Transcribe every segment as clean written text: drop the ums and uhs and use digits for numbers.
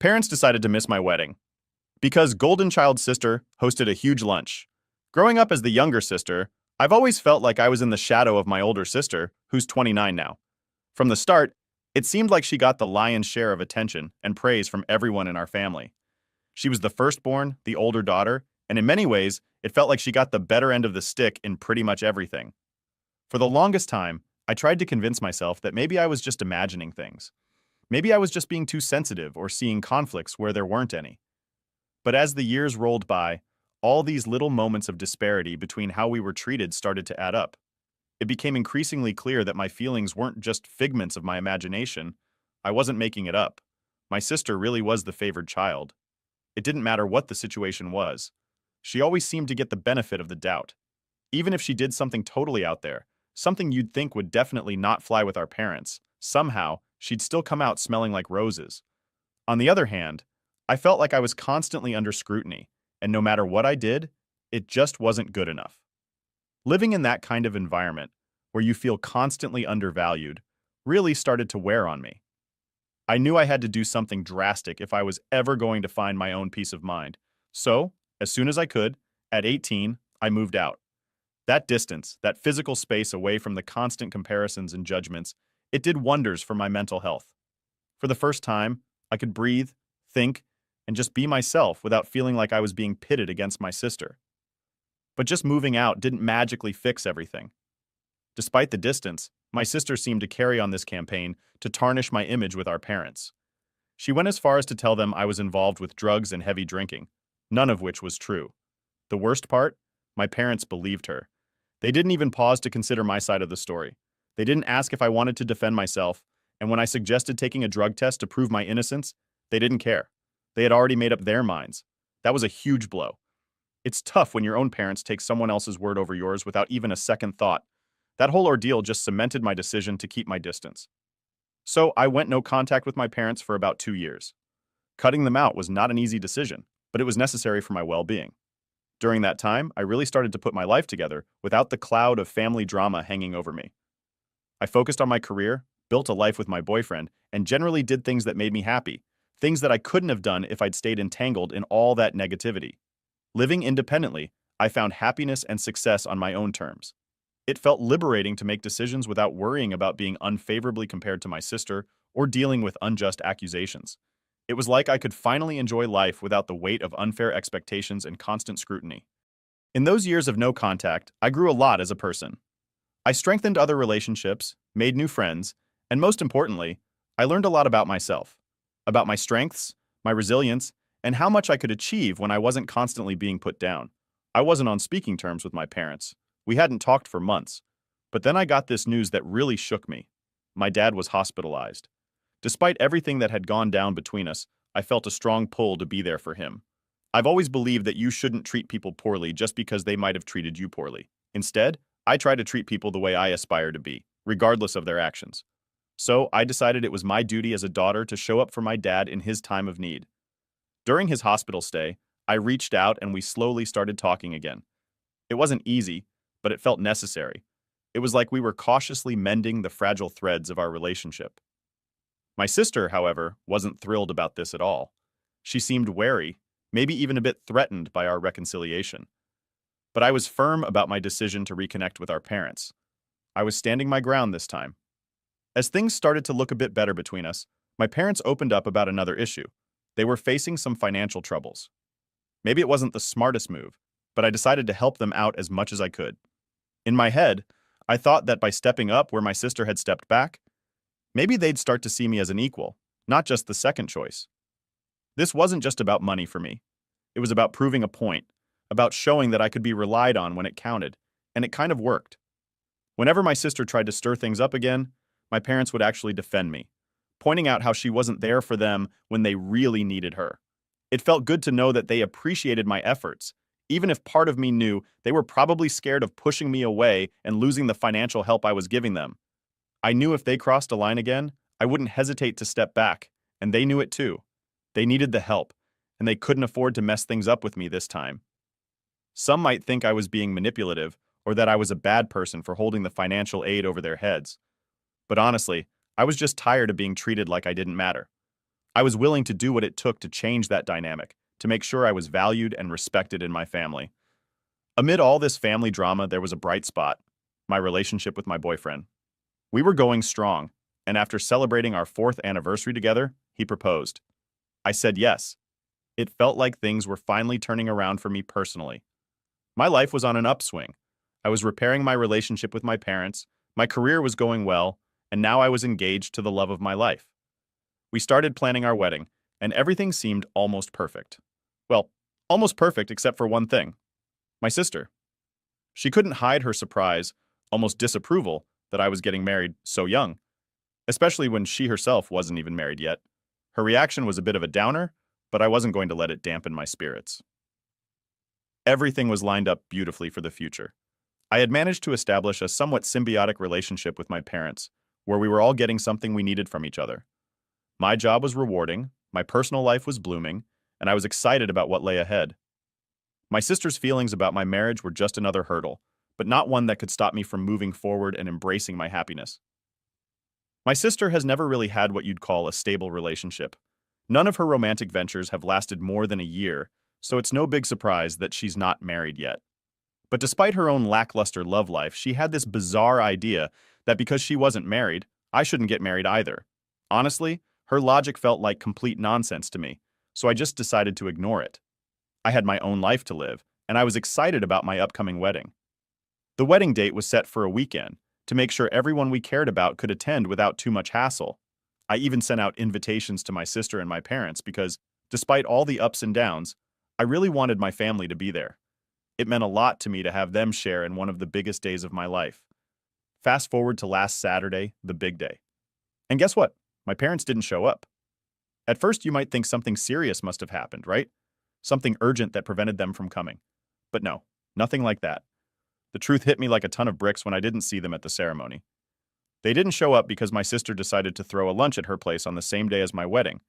Parents decided to miss my wedding because Golden Child's sister hosted a huge lunch. Growing up as the younger sister, I've always felt like I was in the shadow of my older sister, who's 29 now. From the start, it seemed like she got the lion's share of attention and praise from everyone in our family. She was the firstborn, the older daughter, and in many ways, it felt like she got the better end of the stick in pretty much everything. For the longest time, I tried to convince myself that maybe I was just imagining things. Maybe I was just being too sensitive or seeing conflicts where there weren't any. But as the years rolled by, all these little moments of disparity between how we were treated started to add up. It became increasingly clear that my feelings weren't just figments of my imagination. I wasn't making it up. My sister really was the favored child. It didn't matter what the situation was. She always seemed to get the benefit of the doubt. Even if she did something totally out there, something you'd think would definitely not fly with our parents, somehow, she'd still come out smelling like roses. On the other hand, I felt like I was constantly under scrutiny, and no matter what I did, it just wasn't good enough. Living in that kind of environment, where you feel constantly undervalued, really started to wear on me. I knew I had to do something drastic if I was ever going to find my own peace of mind. So, as soon as I could, at 18, I moved out. That distance, that physical space away from the constant comparisons and judgments, it did wonders for my mental health. For the first time, I could breathe, think, and just be myself without feeling like I was being pitted against my sister. But just moving out didn't magically fix everything. Despite the distance, my sister seemed to carry on this campaign to tarnish my image with our parents. She went as far as to tell them I was involved with drugs and heavy drinking, none of which was true. The worst part? My parents believed her. They didn't even pause to consider my side of the story. They didn't ask if I wanted to defend myself, and when I suggested taking a drug test to prove my innocence, they didn't care. They had already made up their minds. That was a huge blow. It's tough when your own parents take someone else's word over yours without even a second thought. That whole ordeal just cemented my decision to keep my distance. So I went no contact with my parents for about 2 years. Cutting them out was not an easy decision, but it was necessary for my well-being. During that time, I really started to put my life together without the cloud of family drama hanging over me. I focused on my career, built a life with my boyfriend, and generally did things that made me happy, things that I couldn't have done if I'd stayed entangled in all that negativity. Living independently, I found happiness and success on my own terms. It felt liberating to make decisions without worrying about being unfavorably compared to my sister or dealing with unjust accusations. It was like I could finally enjoy life without the weight of unfair expectations and constant scrutiny. In those years of no contact, I grew a lot as a person. I strengthened other relationships, made new friends, and most importantly, I learned a lot about myself, about my strengths, my resilience, and how much I could achieve when I wasn't constantly being put down. I wasn't on speaking terms with my parents. We hadn't talked for months. But then I got this news that really shook me. My dad was hospitalized. Despite everything that had gone down between us, I felt a strong pull to be there for him. I've always believed that you shouldn't treat people poorly just because they might have treated you poorly. Instead, I try to treat people the way I aspire to be, regardless of their actions. So I decided it was my duty as a daughter to show up for my dad in his time of need. During his hospital stay, I reached out and we slowly started talking again. It wasn't easy, but it felt necessary. It was like we were cautiously mending the fragile threads of our relationship. My sister, however, wasn't thrilled about this at all. She seemed wary, maybe even a bit threatened by our reconciliation. But I was firm about my decision to reconnect with our parents. I was standing my ground this time. As things started to look a bit better between us, my parents opened up about another issue. They were facing some financial troubles. Maybe it wasn't the smartest move, but I decided to help them out as much as I could. In my head, I thought that by stepping up where my sister had stepped back, maybe they'd start to see me as an equal, not just the second choice. This wasn't just about money for me. It was about proving a point, about showing that I could be relied on when it counted, and it kind of worked. Whenever my sister tried to stir things up again, my parents would actually defend me, pointing out how she wasn't there for them when they really needed her. It felt good to know that they appreciated my efforts, even if part of me knew they were probably scared of pushing me away and losing the financial help I was giving them. I knew if they crossed a line again, I wouldn't hesitate to step back, and they knew it too. They needed the help, and they couldn't afford to mess things up with me this time. Some might think I was being manipulative or that I was a bad person for holding the financial aid over their heads. But honestly, I was just tired of being treated like I didn't matter. I was willing to do what it took to change that dynamic, to make sure I was valued and respected in my family. Amid all this family drama, there was a bright spot: my relationship with my boyfriend. We were going strong, and after celebrating our 4th anniversary together, he proposed. I said yes. It felt like things were finally turning around for me personally. My life was on an upswing. I was repairing my relationship with my parents, my career was going well, and now I was engaged to the love of my life. We started planning our wedding, and everything seemed almost perfect. Well, almost perfect except for one thing: my sister. She couldn't hide her surprise, almost disapproval, that I was getting married so young, especially when she herself wasn't even married yet. Her reaction was a bit of a downer, but I wasn't going to let it dampen my spirits. Everything was lined up beautifully for the future. I had managed to establish a somewhat symbiotic relationship with my parents, where we were all getting something we needed from each other. My job was rewarding, my personal life was blooming, and I was excited about what lay ahead. My sister's feelings about my marriage were just another hurdle, but not one that could stop me from moving forward and embracing my happiness. My sister has never really had what you'd call a stable relationship. None of her romantic ventures have lasted more than a year, so it's no big surprise that she's not married yet. But despite her own lackluster love life, she had this bizarre idea that because she wasn't married, I shouldn't get married either. Honestly, her logic felt like complete nonsense to me, so I just decided to ignore it. I had my own life to live, and I was excited about my upcoming wedding. The wedding date was set for a weekend, to make sure everyone we cared about could attend without too much hassle. I even sent out invitations to my sister and my parents because, despite all the ups and downs, I really wanted my family to be there. It meant a lot to me to have them share in one of the biggest days of my life. Fast forward to last Saturday, the big day. And guess what? My parents didn't show up. At first, you might think something serious must have happened, right? Something urgent that prevented them from coming. But no, nothing like that. The truth hit me like a ton of bricks when I didn't see them at the ceremony. They didn't show up because my sister decided to throw a lunch at her place on the same day as my wedding,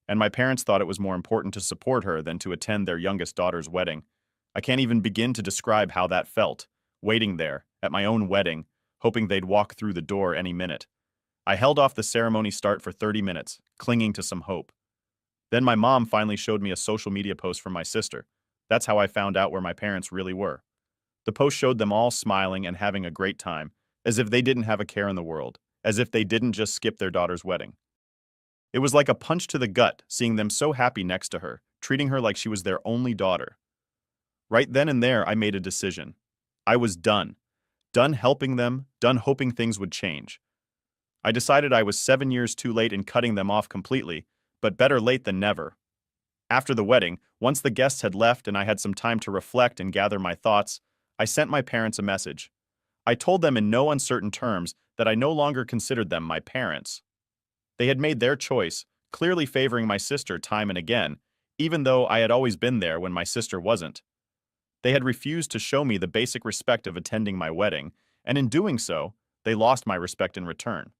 and my parents thought it was more important to support her than to attend their youngest daughter's wedding. I can't even begin to describe how that felt, waiting there, at my own wedding, hoping they'd walk through the door any minute. I held off the ceremony start for 30 minutes, clinging to some hope. Then my mom finally showed me a social media post from my sister. That's how I found out where my parents really were. The post showed them all smiling and having a great time, as if they didn't have a care in the world, as if they didn't just skip their daughter's wedding. It was like a punch to the gut seeing them so happy next to her, treating her like she was their only daughter. Right then and there, I made a decision. I was done. Done helping them, done hoping things would change. I decided I was 7 years too late in cutting them off completely, but better late than never. After the wedding, once the guests had left and I had some time to reflect and gather my thoughts, I sent my parents a message. I told them in no uncertain terms that I no longer considered them my parents. They had made their choice, clearly favoring my sister time and again, even though I had always been there when my sister wasn't. They had refused to show me the basic respect of attending my wedding, and in doing so, they lost my respect in return.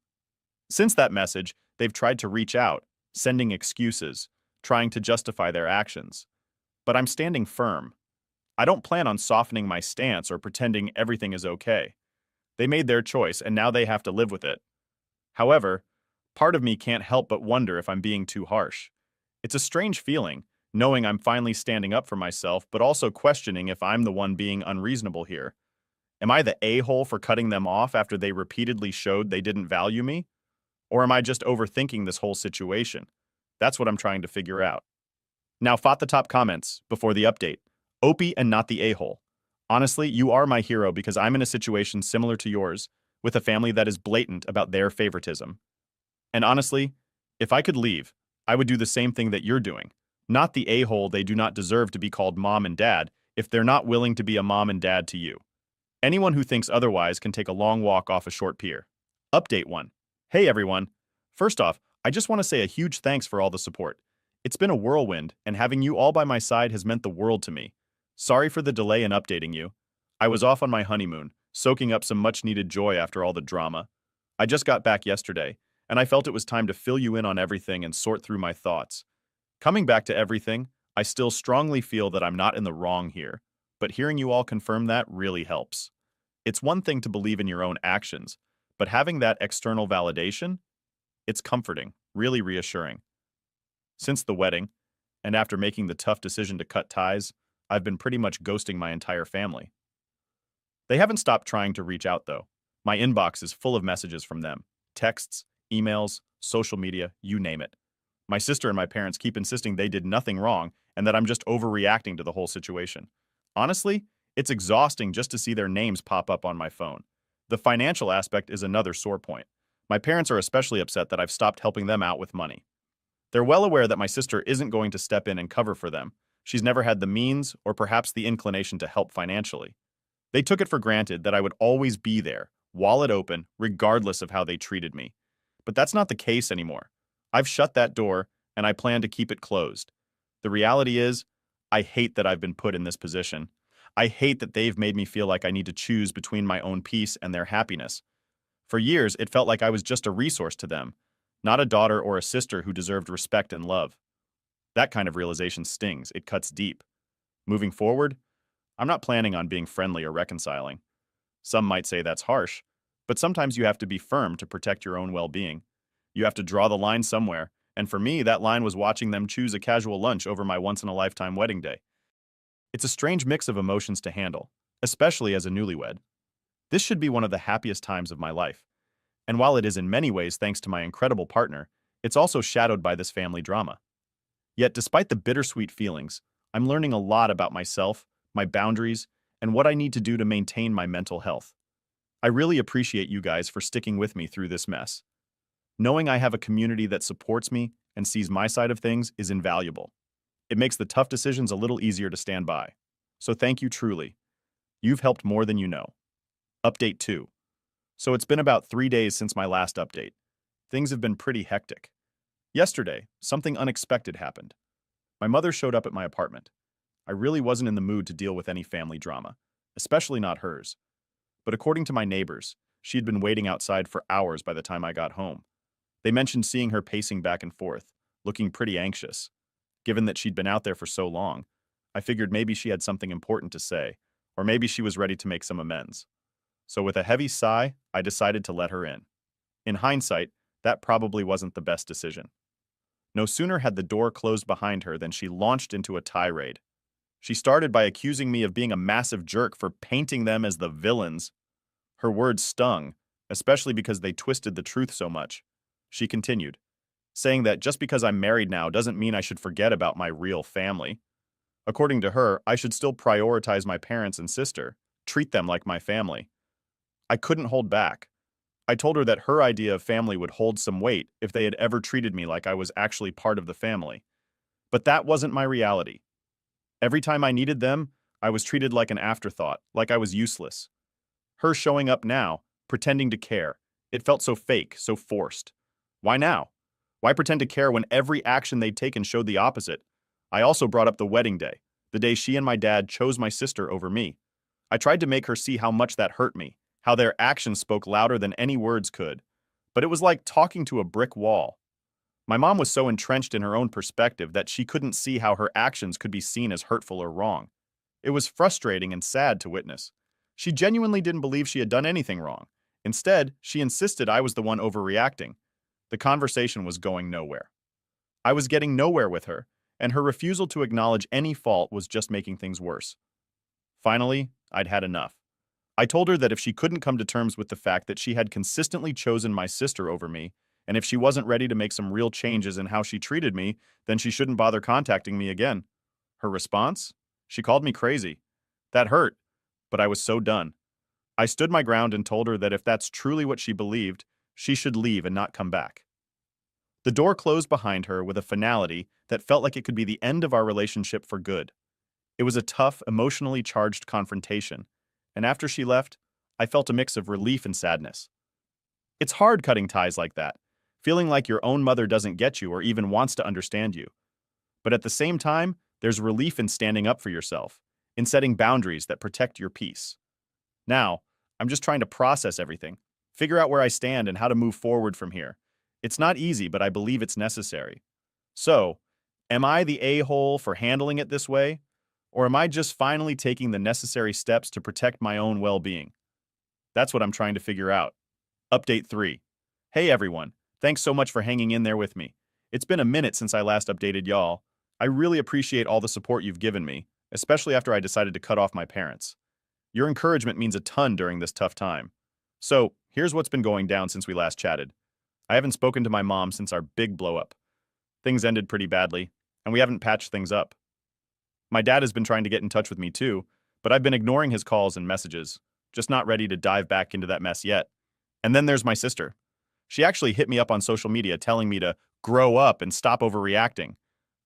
Since that message, they've tried to reach out, sending excuses, trying to justify their actions. But I'm standing firm. I don't plan on softening my stance or pretending everything is okay. They made their choice, and now they have to live with it. However, part of me can't help but wonder if I'm being too harsh. It's a strange feeling, knowing I'm finally standing up for myself, but also questioning if I'm the one being unreasonable here. Am I the a-hole for cutting them off after they repeatedly showed they didn't value me? Or am I just overthinking this whole situation? That's what I'm trying to figure out. Now, fought the top comments before the update. Opie and not the a-hole. Honestly, you are my hero because I'm in a situation similar to yours, with a family that is blatant about their favoritism. And honestly, if I could leave, I would do the same thing that you're doing. Not the a-hole they do not deserve to be called mom and dad if they're not willing to be a mom and dad to you. Anyone who thinks otherwise can take a long walk off a short pier. Update 1. Hey everyone. First off, I just want to say a huge thanks for all the support. It's been a whirlwind, and having you all by my side has meant the world to me. Sorry for the delay in updating you. I was off on my honeymoon, soaking up some much-needed joy after all the drama. I just got back yesterday, and I felt it was time to fill you in on everything and sort through my thoughts. Coming back to everything, I still strongly feel that I'm not in the wrong here, but hearing you all confirm that really helps. It's one thing to believe in your own actions, but having that external validation, it's comforting, really reassuring. Since the wedding, and after making the tough decision to cut ties, I've been pretty much ghosting my entire family. They haven't stopped trying to reach out, though. My inbox is full of messages from them: texts, emails, social media, you name it. My sister and my parents keep insisting they did nothing wrong and that I'm just overreacting to the whole situation. Honestly, it's exhausting just to see their names pop up on my phone. The financial aspect is another sore point. My parents are especially upset that I've stopped helping them out with money. They're well aware that my sister isn't going to step in and cover for them. She's never had the means or perhaps the inclination to help financially. They took it for granted that I would always be there, wallet open, regardless of how they treated me. But that's not the case anymore. I've shut that door, and I plan to keep it closed. The reality is, I hate that I've been put in this position. I hate that they've made me feel like I need to choose between my own peace and their happiness. For years, it felt like I was just a resource to them, not a daughter or a sister who deserved respect and love. That kind of realization stings. It cuts deep. Moving forward, I'm not planning on being friendly or reconciling. Some might say that's harsh, but sometimes you have to be firm to protect your own well-being. You have to draw the line somewhere, and for me, that line was watching them choose a casual lunch over my once-in-a-lifetime wedding day. It's a strange mix of emotions to handle, especially as a newlywed. This should be one of the happiest times of my life. And while it is in many ways thanks to my incredible partner, it's also shadowed by this family drama. Yet despite the bittersweet feelings, I'm learning a lot about myself, my boundaries, and what I need to do to maintain my mental health. I really appreciate you guys for sticking with me through this mess. Knowing I have a community that supports me and sees my side of things is invaluable. It makes the tough decisions a little easier to stand by. So thank you truly. You've helped more than you know. Update 2. So it's been about 3 days since my last update. Things have been pretty hectic. Yesterday, something unexpected happened. My mother showed up at my apartment. I really wasn't in the mood to deal with any family drama, especially not hers. But according to my neighbors, she had been waiting outside for hours by the time I got home. They mentioned seeing her pacing back and forth, looking pretty anxious. Given that she'd been out there for so long, I figured maybe she had something important to say, or maybe she was ready to make some amends. So with a heavy sigh, I decided to let her in. In hindsight, that probably wasn't the best decision. No sooner had the door closed behind her than she launched into a tirade. She started by accusing me of being a massive jerk for painting them as the villains. Her words stung, especially because they twisted the truth so much. She continued, saying that just because I'm married now doesn't mean I should forget about my real family. According to her, I should still prioritize my parents and sister, treat them like my family. I couldn't hold back. I told her that her idea of family would hold some weight if they had ever treated me like I was actually part of the family. But that wasn't my reality. Every time I needed them, I was treated like an afterthought, like I was useless. Her showing up now, pretending to care, it felt so fake, so forced. Why now? Why pretend to care when every action they'd taken showed the opposite? I also brought up the wedding day, the day she and my dad chose my sister over me. I tried to make her see how much that hurt me, how their actions spoke louder than any words could. But it was like talking to a brick wall. My mom was so entrenched in her own perspective that she couldn't see how her actions could be seen as hurtful or wrong. It was frustrating and sad to witness. She genuinely didn't believe she had done anything wrong. Instead, she insisted I was the one overreacting. The conversation was going nowhere. I was getting nowhere with her, and her refusal to acknowledge any fault was just making things worse. Finally, I'd had enough. I told her that if she couldn't come to terms with the fact that she had consistently chosen my sister over me, and if she wasn't ready to make some real changes in how she treated me, then she shouldn't bother contacting me again. Her response? She called me crazy. That hurt, but I was so done. I stood my ground and told her that if that's truly what she believed, she should leave and not come back. The door closed behind her with a finality that felt like it could be the end of our relationship for good. It was a tough, emotionally charged confrontation, and after she left, I felt a mix of relief and sadness. It's hard cutting ties like that, feeling like your own mother doesn't get you or even wants to understand you. But at the same time, there's relief in standing up for yourself, in setting boundaries that protect your peace. Now, I'm just trying to process everything, figure out where I stand and how to move forward from here. It's not easy, but I believe it's necessary. So, am I the a-hole for handling it this way? Or am I just finally taking the necessary steps to protect my own well-being? That's what I'm trying to figure out. Update 3. Hey everyone, thanks so much for hanging in there with me. It's been a minute since I last updated y'all. I really appreciate all the support you've given me, especially after I decided to cut off my parents. Your encouragement means a ton during this tough time. So, here's what's been going down since we last chatted. I haven't spoken to my mom since our big blow-up. Things ended pretty badly, and we haven't patched things up. My dad has been trying to get in touch with me too, but I've been ignoring his calls and messages, just not ready to dive back into that mess yet. And then there's my sister. She actually hit me up on social media telling me to grow up and stop overreacting.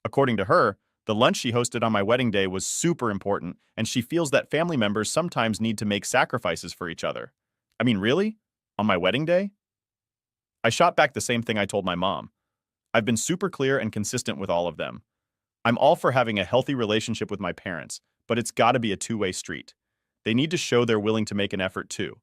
According to her, the lunch she hosted on my wedding day was super important, and she feels that family members sometimes need to make sacrifices for each other. I mean, really? On my wedding day? I shot back the same thing I told my mom. I've been super clear and consistent with all of them. I'm all for having a healthy relationship with my parents, but it's gotta be a two-way street. They need to show they're willing to make an effort too.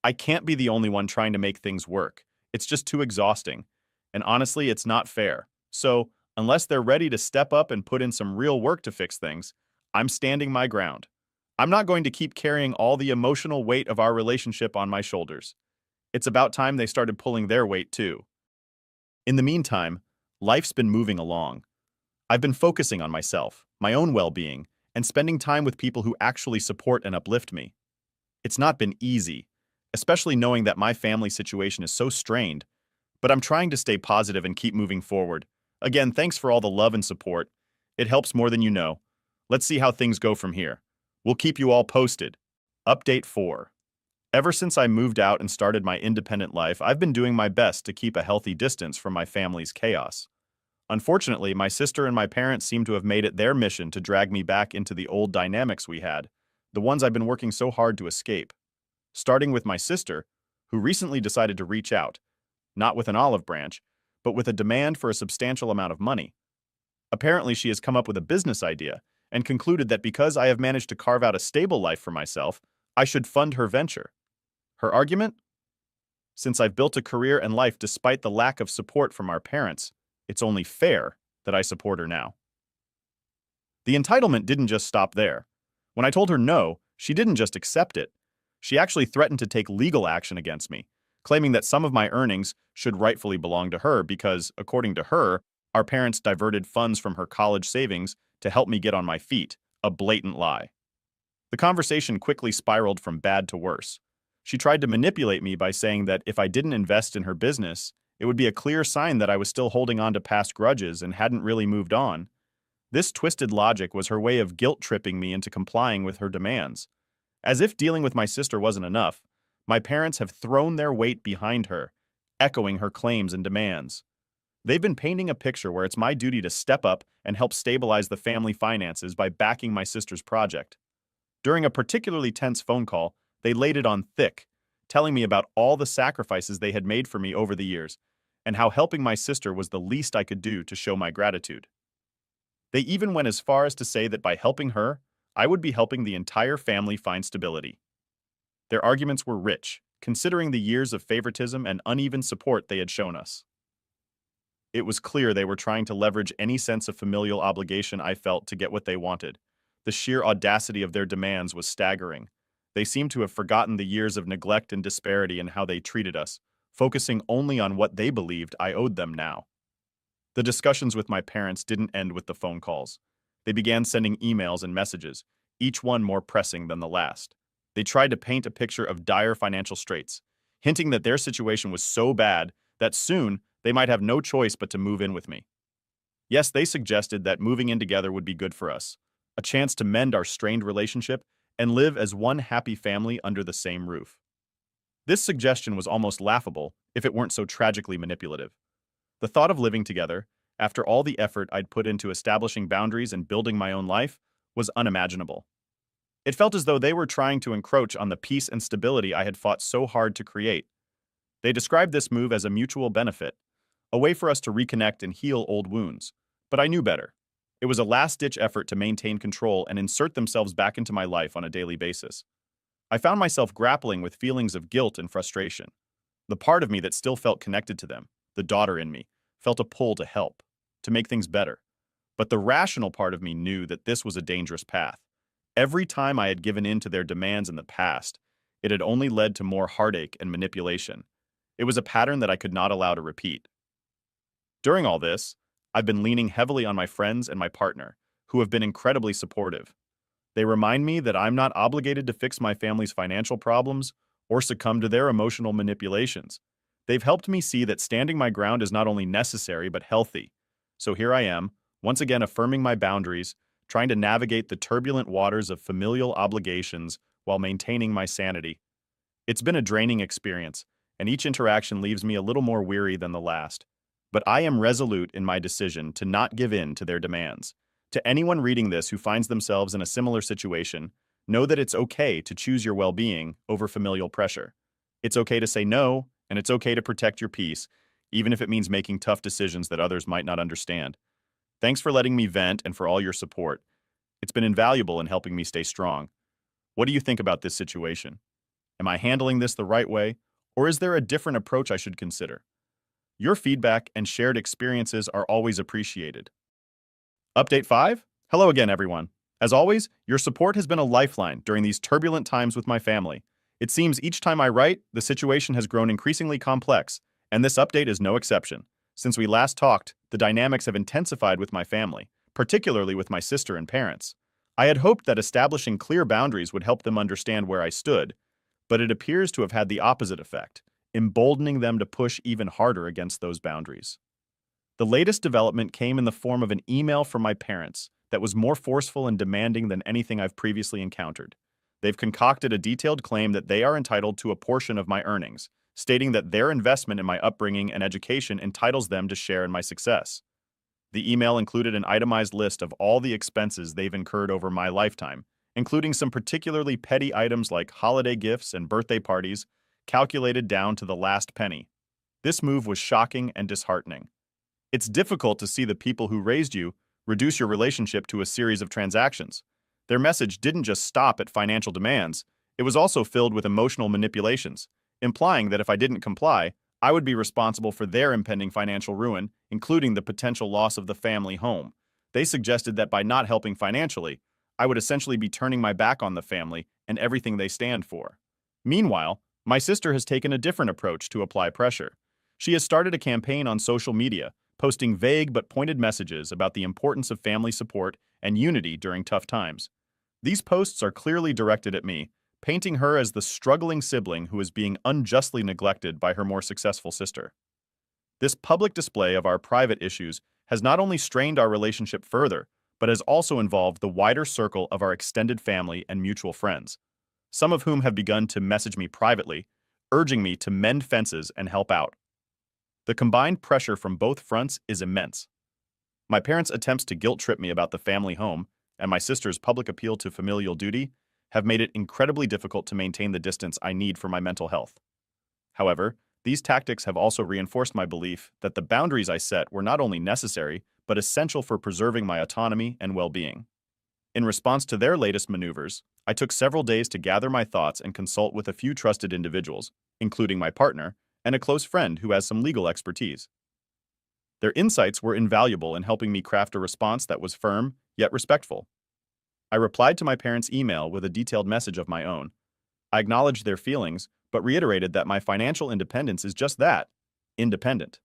I can't be the only one trying to make things work. It's just too exhausting. And honestly, it's not fair. So, unless they're ready to step up and put in some real work to fix things, I'm standing my ground. I'm not going to keep carrying all the emotional weight of our relationship on my shoulders. It's about time they started pulling their weight too. In the meantime, life's been moving along. I've been focusing on myself, my own well-being, and spending time with people who actually support and uplift me. It's not been easy, especially knowing that my family situation is so strained, but I'm trying to stay positive and keep moving forward. Again, thanks for all the love and support. It helps more than you know. Let's see how things go from here. We'll keep you all posted. Update 4. Ever since I moved out and started my independent life, I've been doing my best to keep a healthy distance from my family's chaos. Unfortunately, my sister and my parents seem to have made it their mission to drag me back into the old dynamics we had, the ones I've been working so hard to escape. Starting with my sister, who recently decided to reach out, not with an olive branch, but with a demand for a substantial amount of money. Apparently, she has come up with a business idea and concluded that because I have managed to carve out a stable life for myself, I should fund her venture. Her argument? Since I've built a career and life despite the lack of support from our parents, it's only fair that I support her now. The entitlement didn't just stop there. When I told her no, she didn't just accept it. She actually threatened to take legal action against me, claiming that some of my earnings should rightfully belong to her because, according to her, our parents diverted funds from her college savings to help me get on my feet, a blatant lie. The conversation quickly spiraled from bad to worse. She tried to manipulate me by saying that if I didn't invest in her business, it would be a clear sign that I was still holding on to past grudges and hadn't really moved on. This twisted logic was her way of guilt-tripping me into complying with her demands. As if dealing with my sister wasn't enough, my parents have thrown their weight behind her, echoing her claims and demands. They've been painting a picture where it's my duty to step up and help stabilize the family finances by backing my sister's project. During a particularly tense phone call, they laid it on thick, telling me about all the sacrifices they had made for me over the years, and how helping my sister was the least I could do to show my gratitude. They even went as far as to say that by helping her, I would be helping the entire family find stability. Their arguments were rich, considering the years of favoritism and uneven support they had shown us. It was clear they were trying to leverage any sense of familial obligation I felt to get what they wanted. The sheer audacity of their demands was staggering. They seemed to have forgotten the years of neglect and disparity in how they treated us, focusing only on what they believed I owed them now. The discussions with my parents didn't end with the phone calls. They began sending emails and messages, each one more pressing than the last. They tried to paint a picture of dire financial straits, hinting that their situation was so bad that soon they might have no choice but to move in with me. Yes, they suggested that moving in together would be good for us, a chance to mend our strained relationship and live as one happy family under the same roof. This suggestion was almost laughable if it weren't so tragically manipulative. The thought of living together, after all the effort I'd put into establishing boundaries and building my own life, was unimaginable. It felt as though they were trying to encroach on the peace and stability I had fought so hard to create. They described this move as a mutual benefit, a way for us to reconnect and heal old wounds. But I knew better. It was a last-ditch effort to maintain control and insert themselves back into my life on a daily basis. I found myself grappling with feelings of guilt and frustration. The part of me that still felt connected to them, the daughter in me, felt a pull to help, to make things better. But the rational part of me knew that this was a dangerous path. Every time I had given in to their demands in the past, it had only led to more heartache and manipulation. It was a pattern that I could not allow to repeat. During all this, I've been leaning heavily on my friends and my partner, who have been incredibly supportive. They remind me that I'm not obligated to fix my family's financial problems or succumb to their emotional manipulations. They've helped me see that standing my ground is not only necessary but healthy. So here I am, once again affirming my boundaries, trying to navigate the turbulent waters of familial obligations while maintaining my sanity. It's been a draining experience, and each interaction leaves me a little more weary than the last. But I am resolute in my decision to not give in to their demands. To anyone reading this who finds themselves in a similar situation, know that it's okay to choose your well-being over familial pressure. It's okay to say no, and it's okay to protect your peace, even if it means making tough decisions that others might not understand. Thanks for letting me vent and for all your support. It's been invaluable in helping me stay strong. What do you think about this situation? Am I handling this the right way, or is there a different approach I should consider? Your feedback and shared experiences are always appreciated. Update 5? Hello again, everyone. As always, your support has been a lifeline during these turbulent times with my family. It seems each time I write, the situation has grown increasingly complex, and this update is no exception. Since we last talked, the dynamics have intensified with my family, particularly with my sister and parents. I had hoped that establishing clear boundaries would help them understand where I stood, but it appears to have had the opposite effect, emboldening them to push even harder against those boundaries. The latest development came in the form of an email from my parents that was more forceful and demanding than anything I've previously encountered. They've concocted a detailed claim that they are entitled to a portion of my earnings, stating that their investment in my upbringing and education entitles them to share in my success. The email included an itemized list of all the expenses they've incurred over my lifetime, including some particularly petty items like holiday gifts and birthday parties, calculated down to the last penny. This move was shocking and disheartening. It's difficult to see the people who raised you reduce your relationship to a series of transactions. Their message didn't just stop at financial demands, it was also filled with emotional manipulations, implying that if I didn't comply, I would be responsible for their impending financial ruin, including the potential loss of the family home. They suggested that by not helping financially, I would essentially be turning my back on the family and everything they stand for. Meanwhile, my sister has taken a different approach to apply pressure. She has started a campaign on social media, posting vague but pointed messages about the importance of family support and unity during tough times. These posts are clearly directed at me, painting her as the struggling sibling who is being unjustly neglected by her more successful sister. This public display of our private issues has not only strained our relationship further, but has also involved the wider circle of our extended family and mutual friends, some of whom have begun to message me privately, urging me to mend fences and help out. The combined pressure from both fronts is immense. My parents' attempts to guilt-trip me about the family home and my sister's public appeal to familial duty have made it incredibly difficult to maintain the distance I need for my mental health. However, these tactics have also reinforced my belief that the boundaries I set were not only necessary, but essential for preserving my autonomy and well-being. In response to their latest maneuvers, I took several days to gather my thoughts and consult with a few trusted individuals, including my partner and a close friend who has some legal expertise. Their insights were invaluable in helping me craft a response that was firm, yet respectful. I replied to my parents' email with a detailed message of my own. I acknowledged their feelings, but reiterated that my financial independence is just that, independent.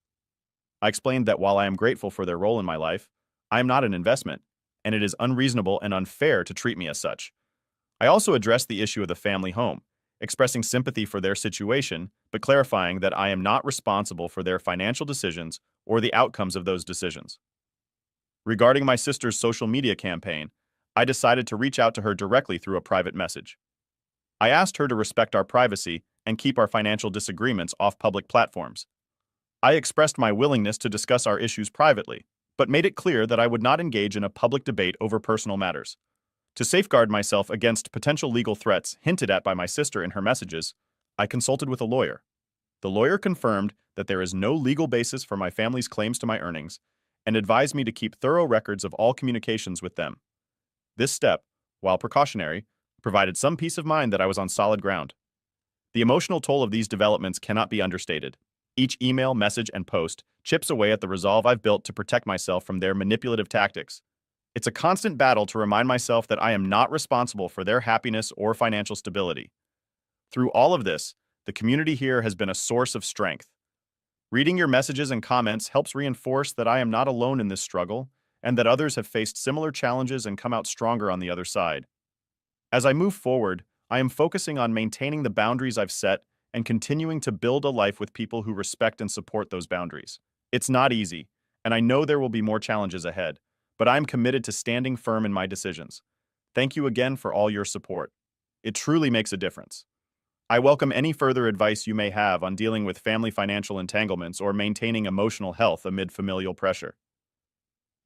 I explained that while I am grateful for their role in my life, I am not an investment, and it is unreasonable and unfair to treat me as such. I also addressed the issue of the family home, expressing sympathy for their situation, but clarifying that I am not responsible for their financial decisions or the outcomes of those decisions. Regarding my sister's social media campaign, I decided to reach out to her directly through a private message. I asked her to respect our privacy and keep our financial disagreements off public platforms. I expressed my willingness to discuss our issues privately, but made it clear that I would not engage in a public debate over personal matters. To safeguard myself against potential legal threats hinted at by my sister in her messages, I consulted with a lawyer. The lawyer confirmed that there is no legal basis for my family's claims to my earnings and advised me to keep thorough records of all communications with them. This step, while precautionary, provided some peace of mind that I was on solid ground. The emotional toll of these developments cannot be understated. Each email, message, and post chips away at the resolve I've built to protect myself from their manipulative tactics. It's a constant battle to remind myself that I am not responsible for their happiness or financial stability. Through all of this, the community here has been a source of strength. Reading your messages and comments helps reinforce that I am not alone in this struggle and that others have faced similar challenges and come out stronger on the other side. As I move forward, I am focusing on maintaining the boundaries I've set and continuing to build a life with people who respect and support those boundaries. It's not easy, and I know there will be more challenges ahead, but I'm committed to standing firm in my decisions. Thank you again for all your support. It truly makes a difference. I welcome any further advice you may have on dealing with family financial entanglements or maintaining emotional health amid familial pressure.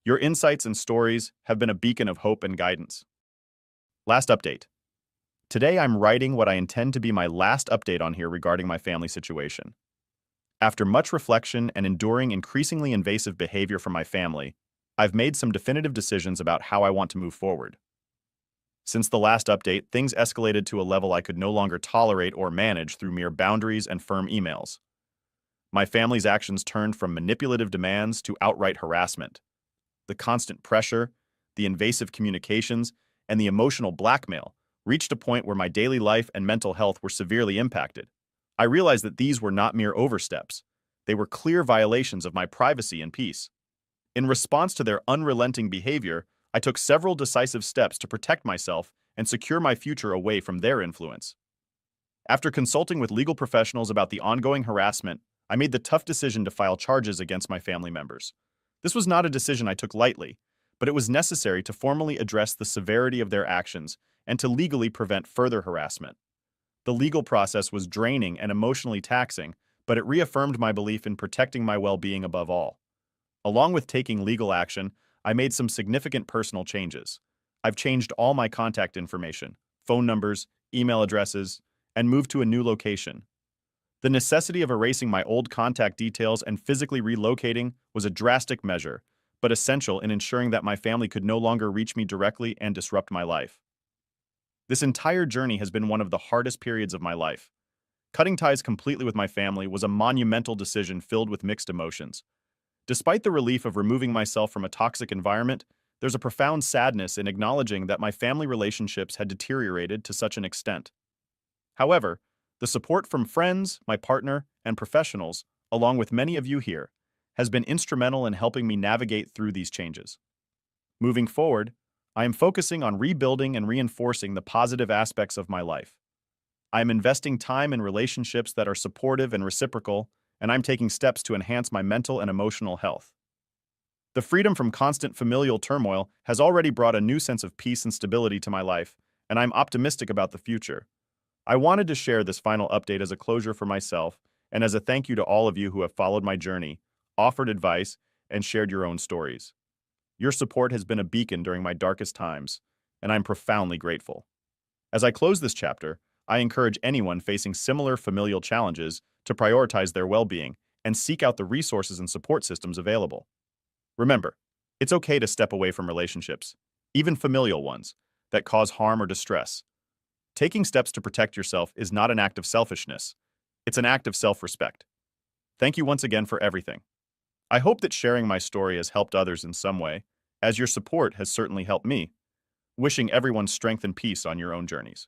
Your insights and stories have been a beacon of hope and guidance. Last update. Today I'm writing what I intend to be my last update on here regarding my family situation. After much reflection and enduring increasingly invasive behavior from my family, I've made some definitive decisions about how I want to move forward. Since the last update, things escalated to a level I could no longer tolerate or manage through mere boundaries and firm emails. My family's actions turned from manipulative demands to outright harassment. The constant pressure, the invasive communications, and the emotional blackmail reached a point where my daily life and mental health were severely impacted. I realized that these were not mere oversteps. They were clear violations of my privacy and peace. In response to their unrelenting behavior, I took several decisive steps to protect myself and secure my future away from their influence. After consulting with legal professionals about the ongoing harassment, I made the tough decision to file charges against my family members. This was not a decision I took lightly, but it was necessary to formally address the severity of their actions and to legally prevent further harassment. The legal process was draining and emotionally taxing, but it reaffirmed my belief in protecting my well-being above all. Along with taking legal action, I made some significant personal changes. I've changed all my contact information, phone numbers, email addresses, and moved to a new location. The necessity of erasing my old contact details and physically relocating was a drastic measure, but essential in ensuring that my family could no longer reach me directly and disrupt my life. This entire journey has been one of the hardest periods of my life. Cutting ties completely with my family was a monumental decision filled with mixed emotions. Despite the relief of removing myself from a toxic environment, there's a profound sadness in acknowledging that my family relationships had deteriorated to such an extent. However, the support from friends, my partner, and professionals, along with many of you here, has been instrumental in helping me navigate through these changes. Moving forward, I am focusing on rebuilding and reinforcing the positive aspects of my life. I am investing time in relationships that are supportive and reciprocal, and I'm taking steps to enhance my mental and emotional health. The freedom from constant familial turmoil has already brought a new sense of peace and stability to my life, and I'm optimistic about the future. I wanted to share this final update as a closure for myself and as a thank you to all of you who have followed my journey, offered advice, and shared your own stories. Your support has been a beacon during my darkest times, and I'm profoundly grateful. As I close this chapter, I encourage anyone facing similar familial challenges to prioritize their well-being and seek out the resources and support systems available. Remember, it's okay to step away from relationships, even familial ones, that cause harm or distress. Taking steps to protect yourself is not an act of selfishness. It's an act of self-respect. Thank you once again for everything. I hope that sharing my story has helped others in some way, as your support has certainly helped me. Wishing everyone strength and peace on your own journeys.